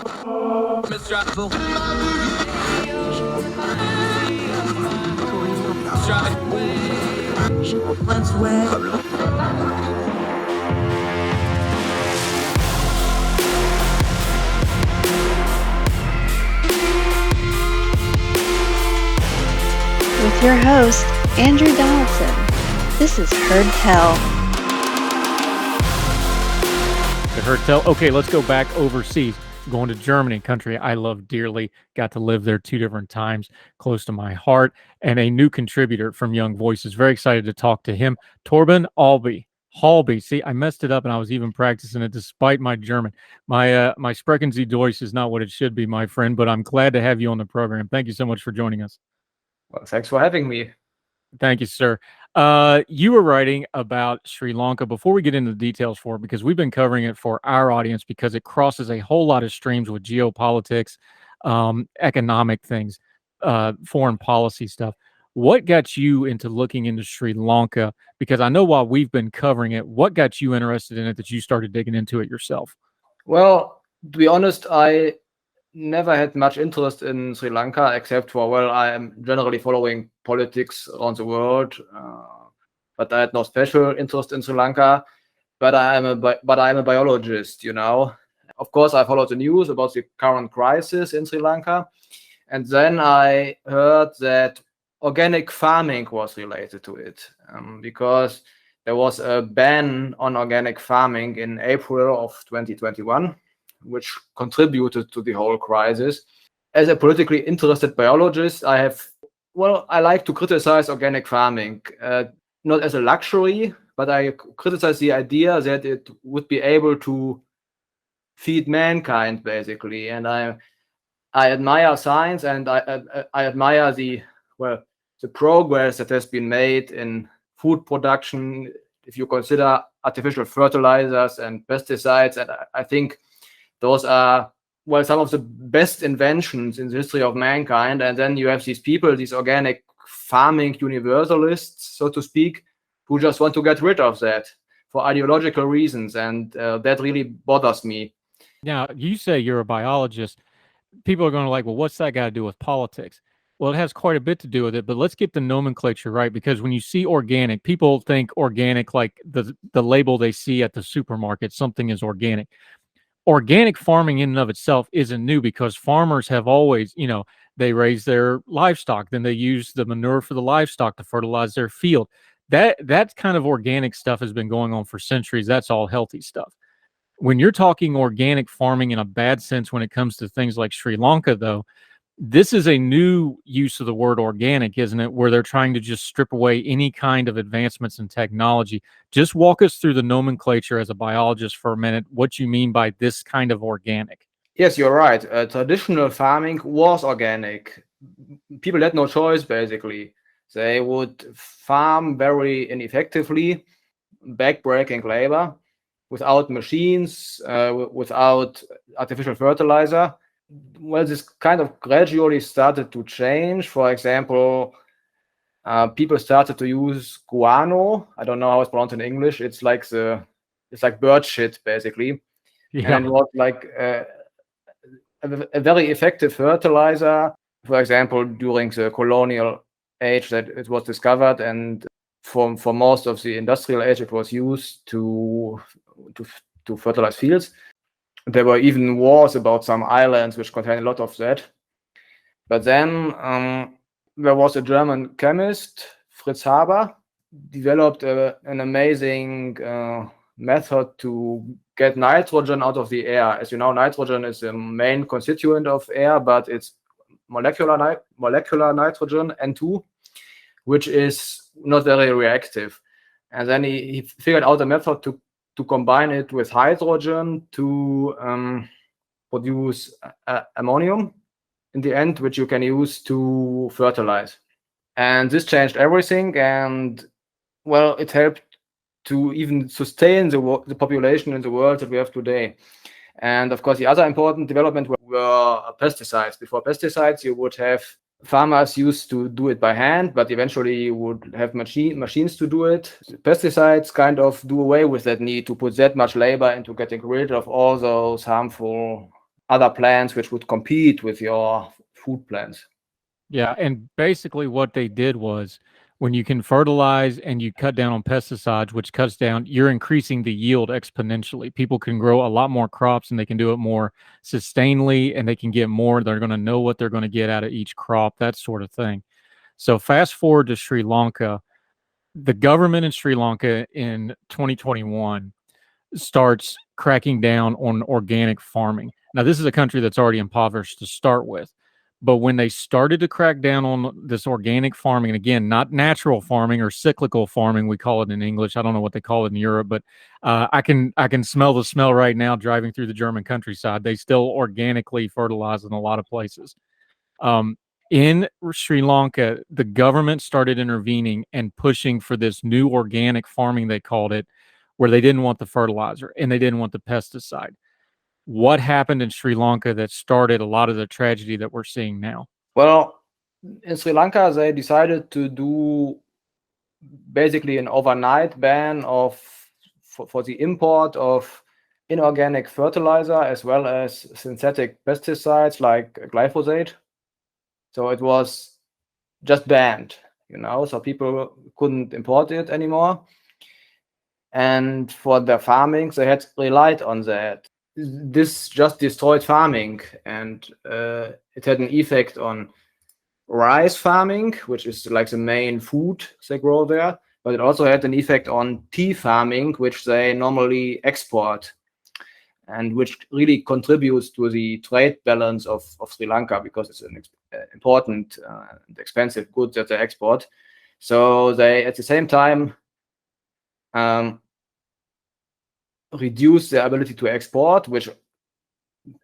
With your host, Andrew Donaldson. This is Heard Tell. Heard Tell. Okay, let's go back overseas. Going to Germany, country I love dearly. Got to live there 2 different times, close to my heart, and a new contributor from Young Voices. Very excited to talk to him, Torben Halbe. Halbe. See, I messed it up, and I was even practicing it despite my German. My Sprechen Sie Deutsch is not what it should be, my friend, but I'm glad to have you on the program. Thank you so much for joining us. Well, thanks for having me. Thank you, sir. You were writing about Sri Lanka. Before we get into the details for it, because we've been covering it for our audience because it crosses a whole lot of streams with geopolitics, economic things, foreign policy stuff. What got you into looking into Sri Lanka? Because I know while we've been covering it, what got you interested in it that you started digging into it yourself? Well, to be honest, I never had much interest in Sri Lanka, except for, well, I am generally following politics around the world, but I had no special interest in Sri Lanka. But I'm a biologist, you know. Of course, I followed the news about the current crisis in Sri Lanka, and then I heard that organic farming was related to it, because there was a ban on organic farming in April of 2021. Which contributed to the whole crisis. As a politically interested biologist, I like to criticize organic farming, not as a luxury, but I criticize the idea that it would be able to feed mankind, basically. And I admire science, and I admire the progress that has been made in food production, if you consider artificial fertilizers and pesticides. And I think those are, well, some of the best inventions in the history of mankind. And then you have these people, these organic farming universalists, so to speak, who just want to get rid of that for ideological reasons. And that really bothers me. Now, you say you're a biologist. People are going to well, what's that got to do with politics? Well, it has quite a bit to do with it, but let's get the nomenclature right, because when you see organic, people think organic like the label they see at the supermarket, something is organic. Organic farming in and of itself isn't new, because farmers have always, they raise their livestock, then they use the manure for the livestock to fertilize their field. That kind of organic stuff has been going on for centuries. That's all healthy stuff. When you're talking organic farming in a bad sense, when it comes to things like Sri Lanka, though, this is a new use of the word organic, isn't it? Where they're trying to just strip away any kind of advancements in technology. Just walk us through the nomenclature as a biologist for a minute, what you mean by this kind of organic. Yes, you're right. Traditional farming was organic. People had no choice, basically. They would farm very ineffectively, backbreaking labor, without machines, without artificial fertilizer. Well, this kind of gradually started to change. For example, people started to use guano. I don't know how it's pronounced in English. It's like bird shit, basically. Yeah. And it was like a very effective fertilizer. For example, during the colonial age that it was discovered, and for most of the industrial age, it was used to fertilize fields. There were even wars about some islands which contained a lot of that. But then there was a German chemist, Fritz Haber, developed an amazing method to get nitrogen out of the air. As you know, nitrogen is the main constituent of air, but it's molecular nitrogen, N2, which is not very reactive. And then he figured out a method to combine it with hydrogen to produce ammonium in the end, which you can use to fertilize. And this changed everything, and well, it helped to even sustain the population in the world that we have today. And of course, the other important development were pesticides. Before pesticides, you would have farmers used to do it by hand, but eventually you would have machines to do it. Pesticides kind of do away with that need to put that much labor into getting rid of all those harmful other plants which would compete with your food plants. Yeah, and basically what they did was when you can fertilize and you cut down on pesticides, which cuts down, you're increasing the yield exponentially. People can grow a lot more crops and they can do it more sustainably and they can get more. They're going to know what they're going to get out of each crop, that sort of thing. So fast forward to Sri Lanka. The government in Sri Lanka in 2021 starts cracking down on organic farming. Now, this is a country that's already impoverished to start with. But when they started to crack down on this organic farming, and again, not natural farming or cyclical farming, we call it in English. I don't know what they call it in Europe, but I can smell the smell right now driving through the German countryside. They still organically fertilize in a lot of places. In Sri Lanka, the government started intervening and pushing for this new organic farming, they called it, where they didn't want the fertilizer and they didn't want the pesticide. What happened in Sri Lanka that started a lot of the tragedy that we're seeing now? Well, in Sri Lanka, they decided to do basically an overnight ban for the import of inorganic fertilizer as well as synthetic pesticides like glyphosate. So it was just banned, so people couldn't import it anymore. And for their farming, they had relied on that. This just destroyed farming, and it had an effect on rice farming, which is like the main food they grow there, but it also had an effect on tea farming, which they normally export, and which really contributes to the trade balance of Sri Lanka because it's an important and expensive good that they export. So they, at the same time, reduce their ability to export, which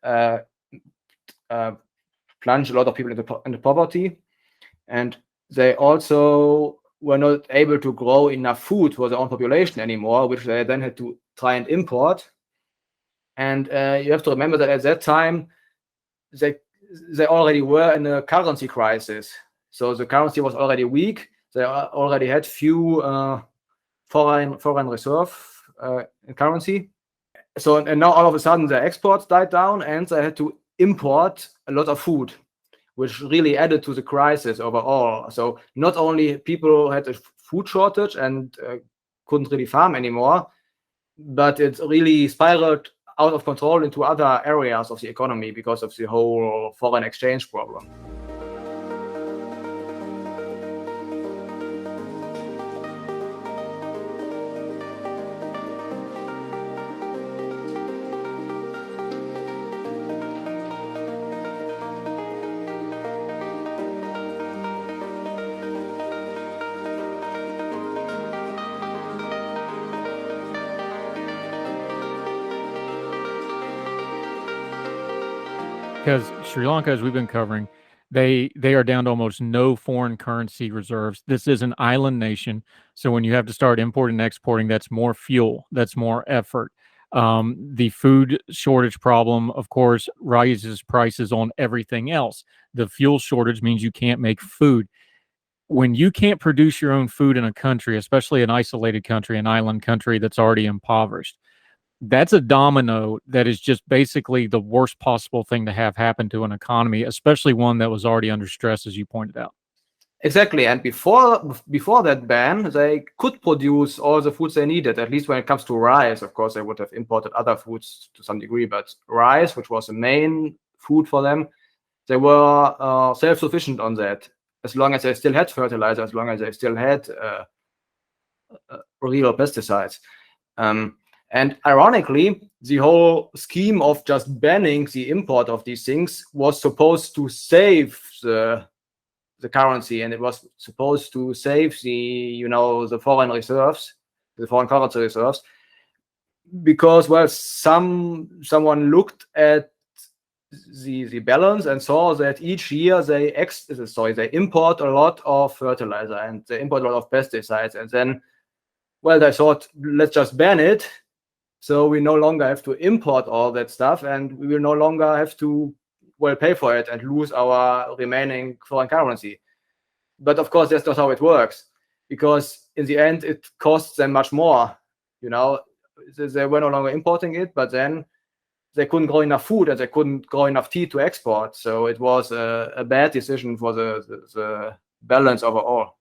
plunged a lot of people into poverty. And they also were not able to grow enough food for their own population anymore, which they then had to try and import. And you have to remember that at that time, they already were in a currency crisis. So the currency was already weak. They already had few foreign reserve in currency. So, and now all of a sudden their exports died down and they had to import a lot of food, which really added to the crisis overall. So not only people had a food shortage and couldn't really farm anymore, but it really spiraled out of control into other areas of the economy because of the whole foreign exchange problem. Because Sri Lanka, as we've been covering, they are down to almost no foreign currency reserves. This is an island nation, so when you have to start importing and exporting, that's more fuel, that's more effort. The food shortage problem, of course, raises prices on everything else. The fuel shortage means you can't make food. When you can't produce your own food in a country, especially an isolated country, an island country that's already impoverished, that's a domino that is just basically the worst possible thing to have happen to an economy, especially one that was already under stress, as you pointed out. Exactly. And before that ban, they could produce all the foods they needed, at least when it comes to rice. Of course, they would have imported other foods to some degree, but rice, which was the main food for them, they were self-sufficient on that, as long as they still had fertilizer, as long as they still had real pesticides. And ironically, the whole scheme of just banning the import of these things was supposed to save the currency, and it was supposed to save the foreign reserves, the foreign currency reserves, because someone looked at the balance and saw that each year they import a lot of fertilizer and they import a lot of pesticides, and then they thought, let's just ban it. So we no longer have to import all that stuff, and we will no longer have to pay for it and lose our remaining foreign currency. But of course, that's not how it works, because in the end, it costs them much more. They were no longer importing it, but then they couldn't grow enough food and they couldn't grow enough tea to export. So it was a bad decision for the balance overall.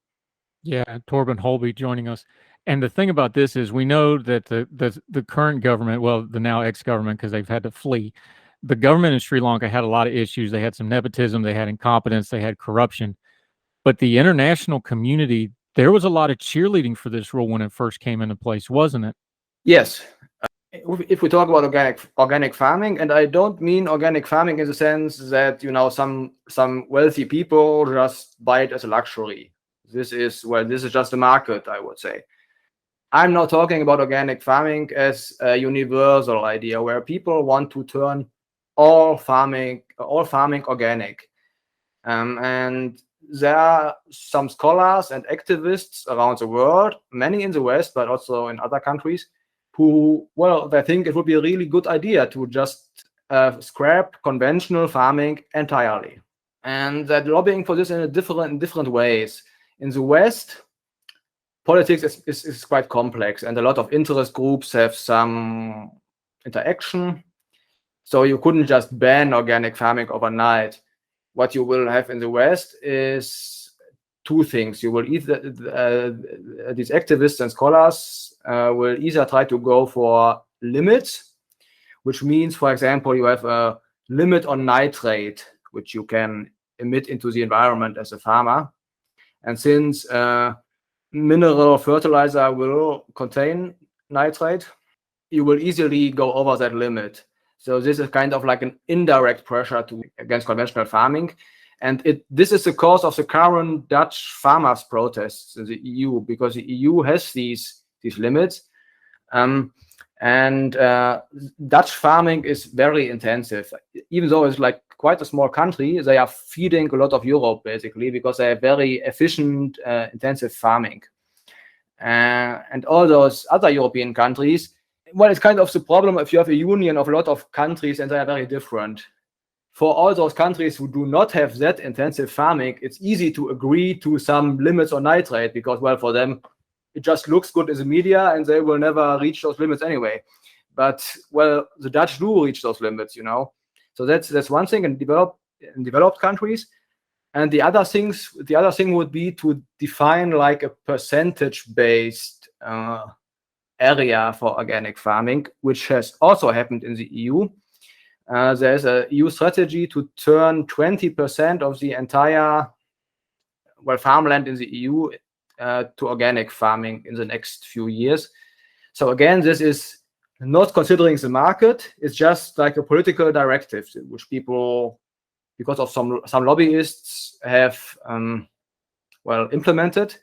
Yeah, Torben Halbe joining us. And the thing about this is we know that the current government, well, the now ex-government, because they've had to flee, the government in Sri Lanka had a lot of issues. They had some nepotism, they had incompetence, they had corruption. But the international community, there was a lot of cheerleading for this rule when it first came into place, wasn't it? Yes. If we talk about organic farming, and I don't mean organic farming in the sense that some wealthy people just buy it as a luxury. This is just a market, I would say. I'm not talking about organic farming as a universal idea where people want to turn all farming organic. And there are some scholars and activists around the world, many in the West, but also in other countries, who, they think it would be a really good idea to just scrap conventional farming entirely. And that lobbying for this in different ways. In the West, politics is quite complex, and a lot of interest groups have some interaction. So you couldn't just ban organic farming overnight. What you will have in the West is two things. You will either these activists and scholars will either try to go for limits, which means, for example, you have a limit on nitrate, which you can emit into the environment as a farmer. And since mineral fertilizer will contain nitrate, you will easily go over that limit. So this is kind of like an indirect pressure against conventional farming. And this is the cause of the current Dutch farmers' protests in the EU, because the EU has these limits. And Dutch farming is very intensive. Even though it's like quite a small country, they are feeding a lot of Europe, basically, because they have very efficient, intensive farming. And all those other European countries, it's kind of the problem if you have a union of a lot of countries and they are very different. For all those countries who do not have that intensive farming, it's easy to agree to some limits on nitrate because, for them, it just looks good in the media and they will never reach those limits anyway. But, the Dutch do reach those limits, So that's one thing in developed countries. And the other thing would be to define like a percentage-based area for organic farming, which has also happened in the EU. There's a EU strategy to turn 20% of the entire farmland in the EU to organic farming in the next few years. So again, this is not considering the market. It's just like a political directive, which people, because of some lobbyists, have implemented.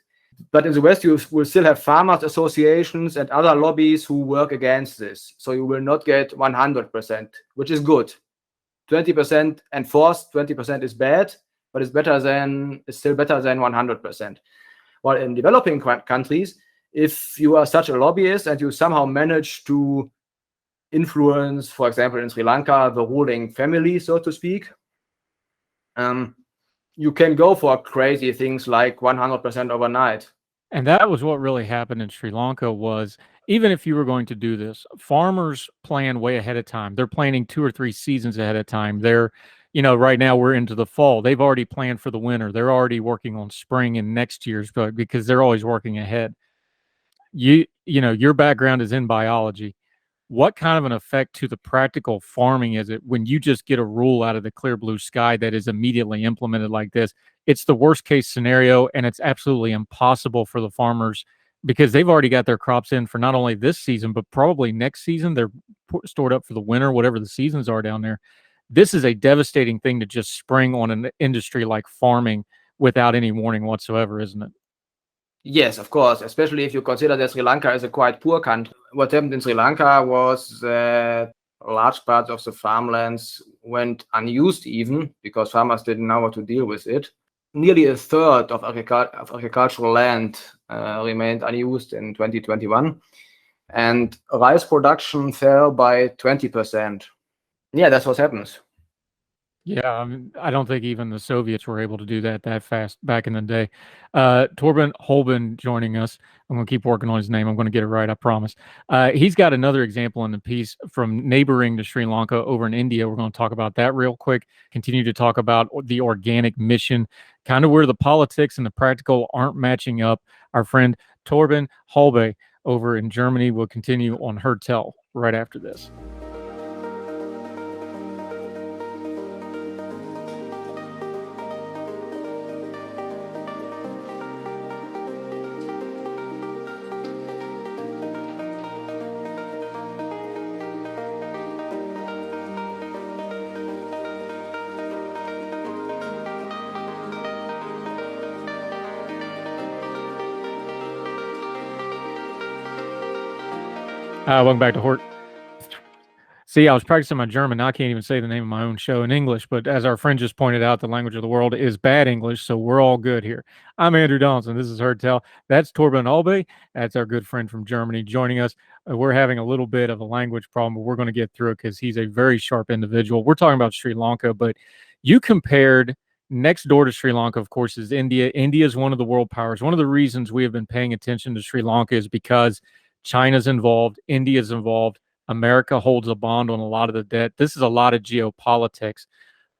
But in the West, you will still have farmers associations and other lobbies who work against this. So you will not get 100%, which is good. 20% enforced, 20% is bad, but it's still better than 100%. While in developing countries, if you are such a lobbyist and you somehow manage to influence, for example, in Sri Lanka, the ruling family, so to speak, you can go for crazy things like 100% overnight. And that was what really happened in Sri Lanka was, even if you were going to do this, farmers plan way ahead of time. They're planning 2 or 3 seasons ahead of time. They're, right now we're into the fall. They've already planned for the winter. They're already working on spring and next year's, because they're always working ahead. Your background is in biology. What kind of an effect to the practical farming is it when you just get a rule out of the clear blue sky that is immediately implemented like this? It's the worst case scenario, and it's absolutely impossible for the farmers because they've already got their crops in for not only this season, but probably next season. They're stored up for the winter, whatever the seasons are down there. This is a devastating thing to just spring on an industry like farming without any warning whatsoever, isn't it? Yes, of course, especially if you consider that Sri Lanka is a quite poor country. What happened in Sri Lanka was that large parts of the farmlands went unused even because farmers didn't know how to deal with it. Nearly a third of agricultural land remained unused in 2021. And rice production fell by 20%. Yeah, that's what happens. Yeah, I mean, I don't think even the Soviets were able to do that fast back in the day. Torben Halbe joining us. I'm going to keep working on his name. I'm going to get it right, I promise. He's got another example in the piece from neighboring to Sri Lanka over in India. We're going to talk about that real quick. Continue to talk about the organic mission, kind of where the politics and the practical aren't matching up. Our friend Torben Halbe over in Germany will continue on Her Tell right after this. Welcome back to Hort. See, I was practicing my German. Now I can't even say the name of my own show in English. But as our friend just pointed out, the language of the world is bad English, so we're all good here. I'm Andrew Donaldson. This is Her Tell. That's Torben Halbe. That's our good friend from Germany joining us. We're having a little bit of a language problem, but we're going to get through it because he's a very sharp individual. We're talking about Sri Lanka, but you compared next door to Sri Lanka, of course, is India. India is one of the world powers. One of the reasons we have been paying attention to Sri Lanka is because China's involved, India's involved. America holds a bond on a lot of the debt. This is a lot of geopolitics.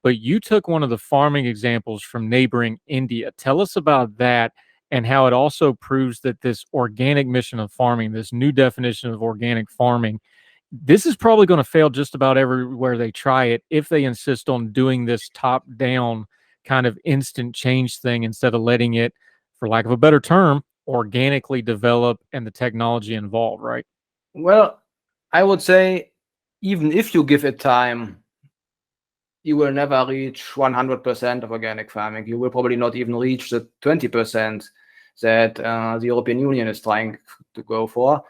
But you took one of the farming examples from neighboring India. Tell us about that and how it also proves that this organic mission of farming, this new definition of organic farming, this is probably going to fail just about everywhere they try it if they insist on doing this top-down kind of instant change thing instead of letting it, for lack of a better term, organically develop and the technology involved, right? Well, I would say even if you give it time, you will never reach 100% of organic farming. You will probably not even reach the 20% that the European Union is trying to go for,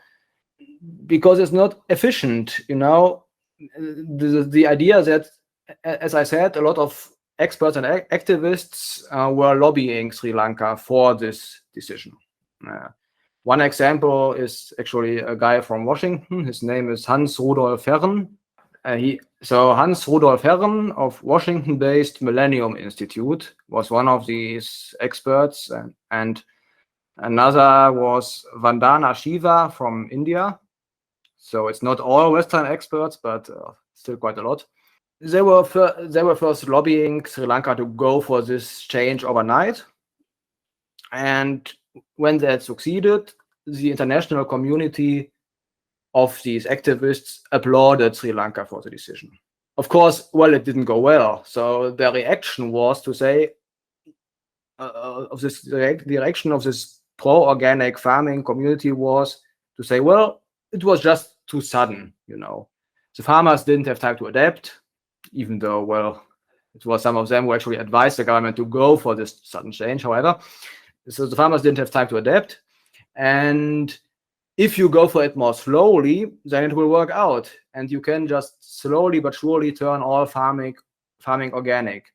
because it's not efficient. The idea that, as I said, a lot of experts and activists were lobbying Sri Lanka for this decision. One example is actually a guy from Washington. His name is Hans Rudolf Herren. Hans Rudolf Herren of Washington-based Millennium Institute was one of these experts, and another was Vandana Shiva from India. So it's not all Western experts, but still quite a lot. They were first lobbying Sri Lanka to go for this change overnight, and when they had succeeded, the international community of these activists applauded Sri Lanka for the decision. Of course, it didn't go well. So their reaction was to say, the reaction of this pro-organic farming community was to say, it was just too sudden, The farmers didn't have time to adapt, even though, it was some of them who actually advised the government to go for this sudden change, however. So the farmers didn't have time to adapt. And if you go for it more slowly, then it will work out. And you can just slowly but surely turn all farming organic.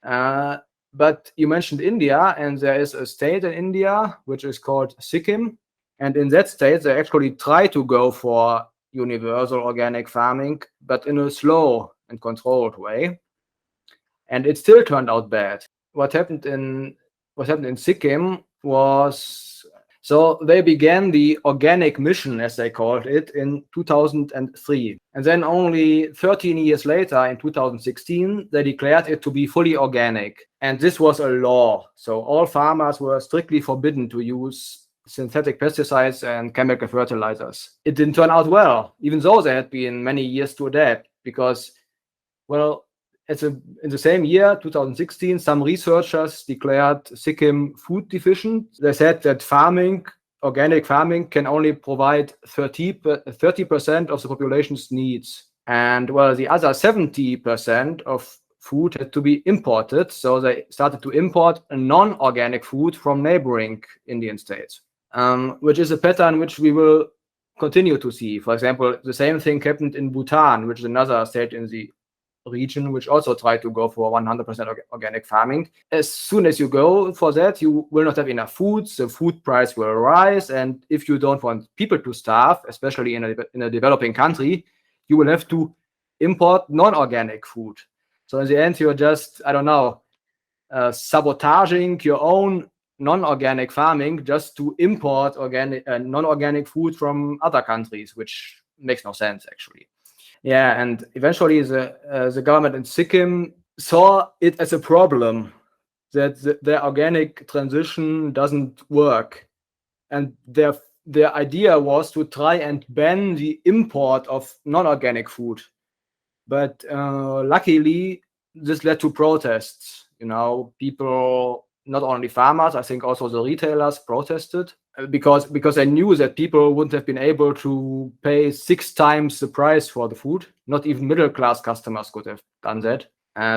But you mentioned India, and there is a state in India which is called Sikkim. And in that state, they actually try to go for universal organic farming, but in a slow and controlled way. And it still turned out bad. What happened in Sikkim was, so they began the organic mission, as they called it, in 2003. And then only 13 years later, in 2016, they declared it to be fully organic. And this was a law. So all farmers were strictly forbidden to use synthetic pesticides and chemical fertilizers. It didn't turn out well, even though there had been many years to adapt, because, in the same year, 2016, some researchers declared Sikkim food deficient. They said that organic farming, can only provide 30% of the population's needs. And the other 70% of food had to be imported. So they started to import non-organic food from neighboring Indian states, which is a pattern which we will continue to see. For example, the same thing happened in Bhutan, which is another state in the region which also tried to go for 100% organic farming. As soon as you go for that, you will not have enough food. The food price will rise, and if you don't want people to starve, especially in a developing country, you will have to import non-organic food. So in the end, you're just, I don't know, sabotaging your own non-organic farming just to import non-organic food from other countries, which makes no sense actually. Yeah, and eventually the government in Sikkim saw it as a problem that their organic transition doesn't work, and their idea was to try and ban the import of non-organic food. But luckily, this led to protests. People, not only farmers, I think also the retailers protested because they knew that people wouldn't have been able to pay 6 times the price for the food. Not even middle-class customers could have done that.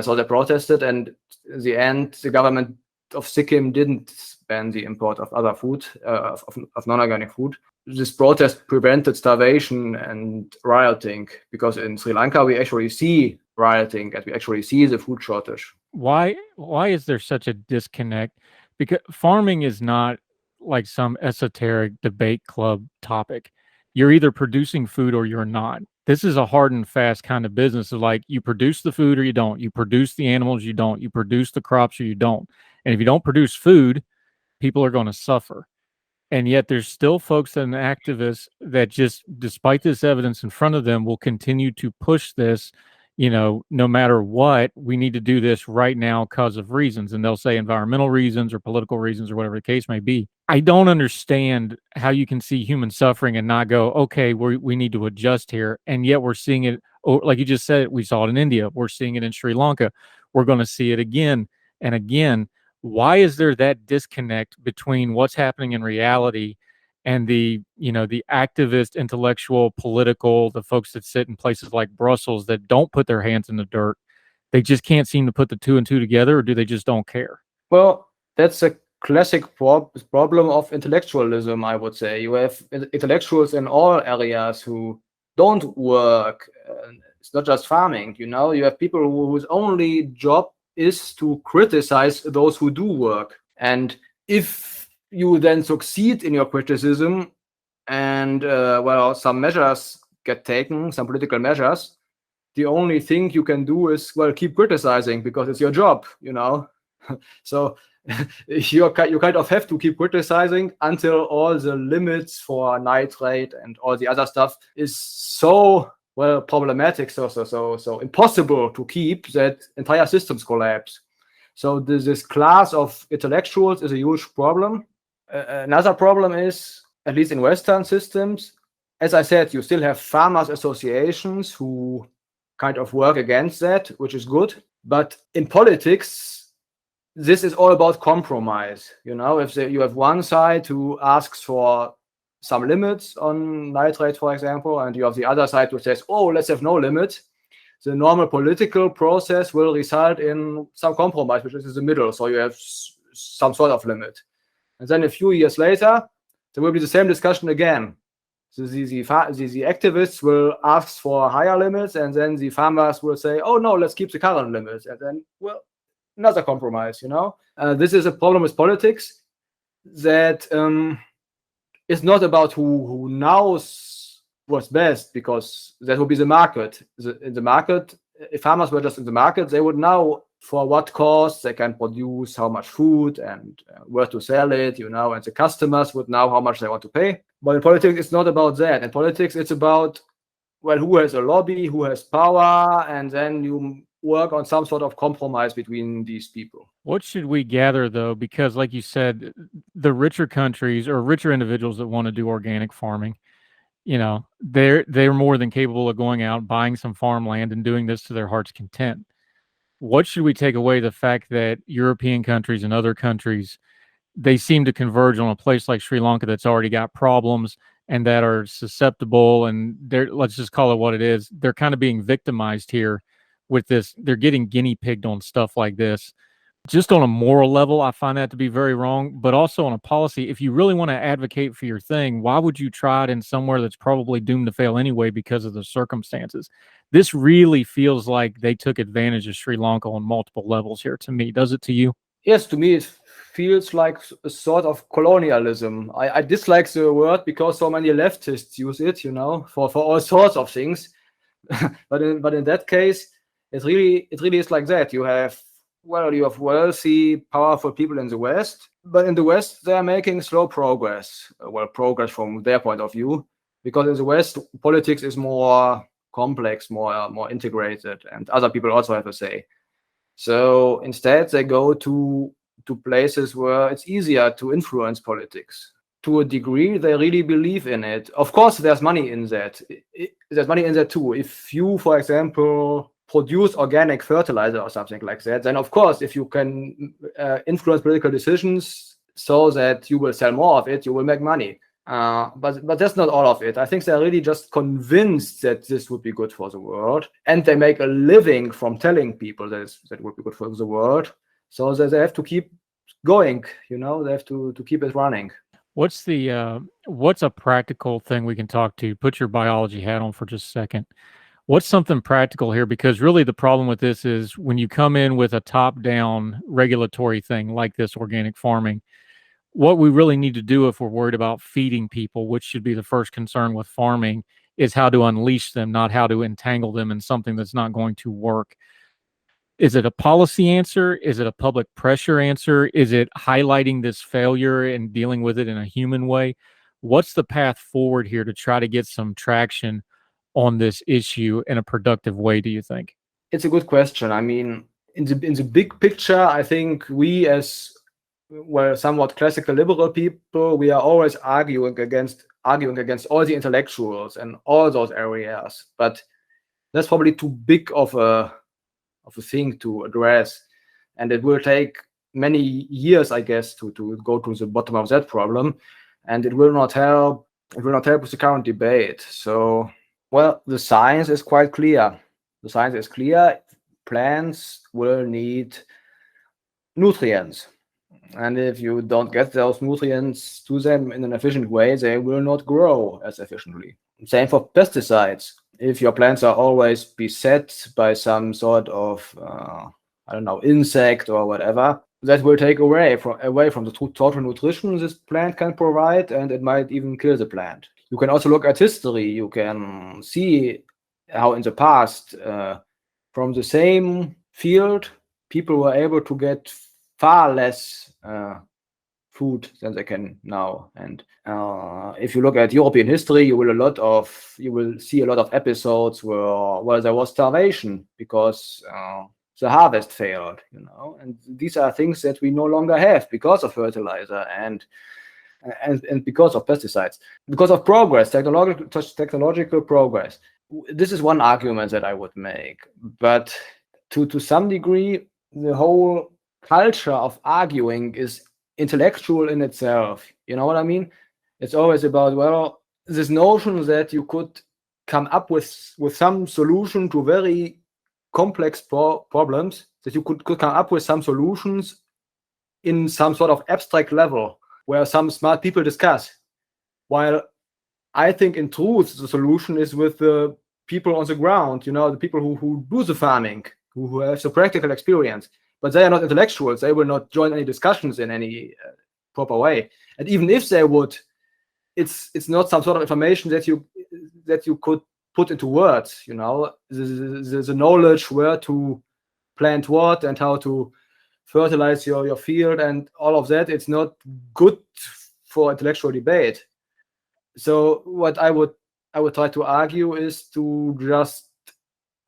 So they protested, and in the end, the government of Sikkim didn't ban the import of other food, of non-organic food. This protest prevented starvation and rioting, because in Sri Lanka we actually see rioting and we actually see the food shortage. Why is there such a disconnect? Because farming is not like some esoteric debate club topic. You're either producing food or you're not. This is a hard and fast kind of business of like, you produce the food or you don't. You produce the animals, you don't. You produce the crops or you don't. And if you don't produce food, people are going to suffer. And yet there's still folks and activists that just, despite this evidence in front of them, will continue to push this, no matter what, we need to do this right now because of reasons. And they'll say environmental reasons or political reasons or whatever the case may be. I don't understand how you can see human suffering and not go, okay, we need to adjust here. And yet we're seeing it, like you just said, we saw it in India. We're seeing it in Sri Lanka. We're going to see it again and again. Why is there that disconnect between what's happening in reality and the activist, intellectual, political, the folks that sit in places like Brussels that don't put their hands in the dirt? They just can't seem to put the 2 and 2 together, or do they just don't care? Well, that's a classic problem of intellectualism, I would say. You have intellectuals in all areas who don't work. It's not just farming, you have people whose only job is to criticize those who do work. And if you then succeed in your criticism and some measures get taken, some political measures, the only thing you can do is keep criticizing, because it's your job, So you kind of have to keep criticizing until all the limits for nitrate and all the other stuff is so problematic, so impossible to keep, that entire systems collapse. So this class of intellectuals is a huge problem. Another problem is, at least in Western systems, as I said, you still have farmers' associations who kind of work against that, which is good. But in politics, this is all about compromise. If you have one side who asks for some limits on nitrate, for example, and you have the other side who says, oh, let's have no limit, the normal political process will result in some compromise, which is in the middle. So you have some sort of limit. And then a few years later, there will be the same discussion again. So the activists will ask for higher limits, and then the farmers will say, oh, no, let's keep the current limits. And then, another compromise, This is a problem with politics, that it's not about who knows what's best, because that would be the market. In the market, if farmers were just in the market, they would know for what cost they can produce how much food and where to sell it, and the customers would know how much they want to pay. But in politics, it's not about that. In politics, it's about, who has a lobby, who has power, and then you work on some sort of compromise between these people. What should we gather, though? Because like you said, the richer countries or richer individuals that want to do organic farming, they're more than capable of going out, buying some farmland and doing this to their heart's content. What should we take away? The fact that European countries and other countries, they seem to converge on a place like Sri Lanka that's already got problems and that are susceptible, and let's just call it what it is. They're kind of being victimized here with this. They're getting guinea pigged on stuff like this. Just on a moral level, I find that to be very wrong, but also on a policy, if you really want to advocate for your thing, why would you try it in somewhere that's probably doomed to fail anyway because of the circumstances? This really feels like they took advantage of Sri Lanka on multiple levels here, to me. Does it to you? Yes, to me it feels like a sort of colonialism. I dislike the word because so many leftists use it, for all sorts of things. but in that case, It really is like that. You have wealthy, powerful people in the West, but in the West they are making slow progress. Progress from their point of view, because in the West politics is more complex, more integrated, and other people also have a say. So instead, they go to places where it's easier to influence politics. To a degree, they really believe in it. Of course, there's money in that. There's money in that too. If you, for example, produce organic fertilizer or something like that, then of course, if you can influence political decisions so that you will sell more of it, you will make money. But that's not all of it. I think they're really just convinced that this would be good for the world, and they make a living from telling people that would be good for the world. So that they have to keep going. They have to keep it running. What's a practical thing we can talk to? Put your biology hat on for just a second. What's something practical here? Because really the problem with this is when you come in with a top-down regulatory thing like this organic farming, what we really need to do if we're worried about feeding people, which should be the first concern with farming, is how to unleash them, not how to entangle them in something that's not going to work. Is it a policy answer? Is it a public pressure answer? Is it highlighting this failure and dealing with it in a human way? What's the path forward here to try to get some traction on this issue in a productive way, do you think? It's a good question. I mean, in the big picture, I think we as somewhat classical liberal people, we are always arguing against all the intellectuals and all those areas. But that's probably too big of a thing to address, and it will take many years, I guess, to go to the bottom of that problem, and it will not help with the current debate. So, the science is quite clear. Plants will need nutrients, and if you don't get those nutrients to them in an efficient way, they will not grow as efficiently. Same for pesticides. If your plants are always beset by some sort of insect or whatever, that will take away from the total nutrition this plant can provide, and it might even kill the plant. You can also look at history. You can see how in the past, from the same field, people were able to get far less food than they can now. And if you look at European history, you will see a lot of episodes where there was starvation because the harvest failed. And these are things that we no longer have because of fertilizer and because of pesticides, because of progress, technological progress. This is one argument that I would make, but to some degree, the whole culture of arguing is intellectual in itself. You know what I mean? It's always about, this notion that you could come up with some solution to very complex problems, that you could come up with some solutions in some sort of abstract level where some smart people discuss. While I think in truth, the solution is with the people on the ground, the people who do the farming, who have the practical experience. But they are not intellectuals. They will not join any discussions in any proper way. And even if they would, it's not some sort of information that you could put into words. The knowledge where to plant what and how to fertilize your field and all of that. It's not good for intellectual debate. So what I would try to argue is to just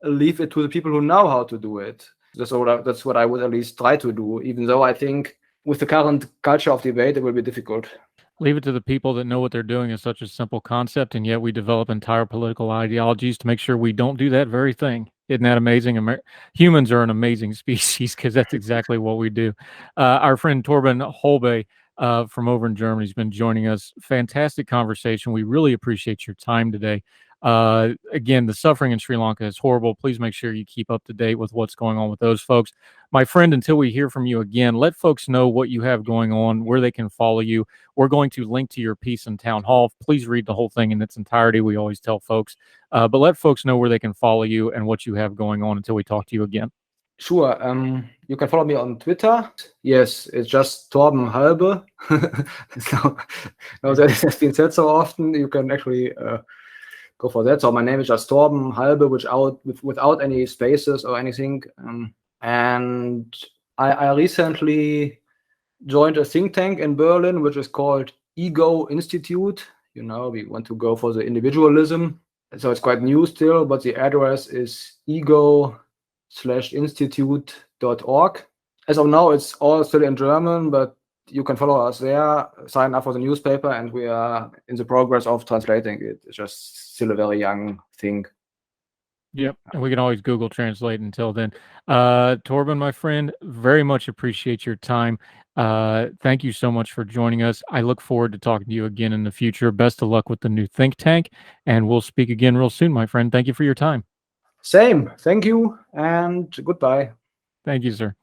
leave it to the people who know how to do it. That's what I would at least try to do, even though I think with the current culture of debate, it will be difficult. Leave it to the people that know what they're doing is such a simple concept, and yet we develop entire political ideologies to make sure we don't do that very thing. Isn't that amazing? Humans are an amazing species because that's exactly what we do. Our friend Torben Halbe from over in Germany has been joining us. Fantastic conversation. We really appreciate your time today. Again, the suffering in Sri Lanka is horrible. Please make sure you keep up to date with what's going on with those folks. My friend, until we hear from you again, let folks know what you have going on, where they can follow you. We're going to link to your piece in Town Hall. Please read the whole thing in its entirety. We always tell folks, but let folks know where they can follow you and what you have going on until we talk to you again. Sure. You can follow me on Twitter. Yes, it's just Torben Halbe. So, now that it has been said so often, you can actually go for that. So my name is just Torben Halbe, without any spaces or anything. And I recently joined a think tank in Berlin, which is called Ego Institute. We want to go for the individualism. So it's quite new still, but the address is ego/institute.org. As of now, it's all still in German, but you can follow us there, sign up for the newspaper, and we are in the progress of translating it. It's just still a very young thing. Yep, and we can always Google Translate until then. Torben, my friend, very much appreciate your time. Thank you so much for joining us. I look forward to talking to you again in the future. Best of luck with the new think tank, and we'll speak again real soon, my friend. Thank you for your time. Same. Thank you, and goodbye. Thank you, sir.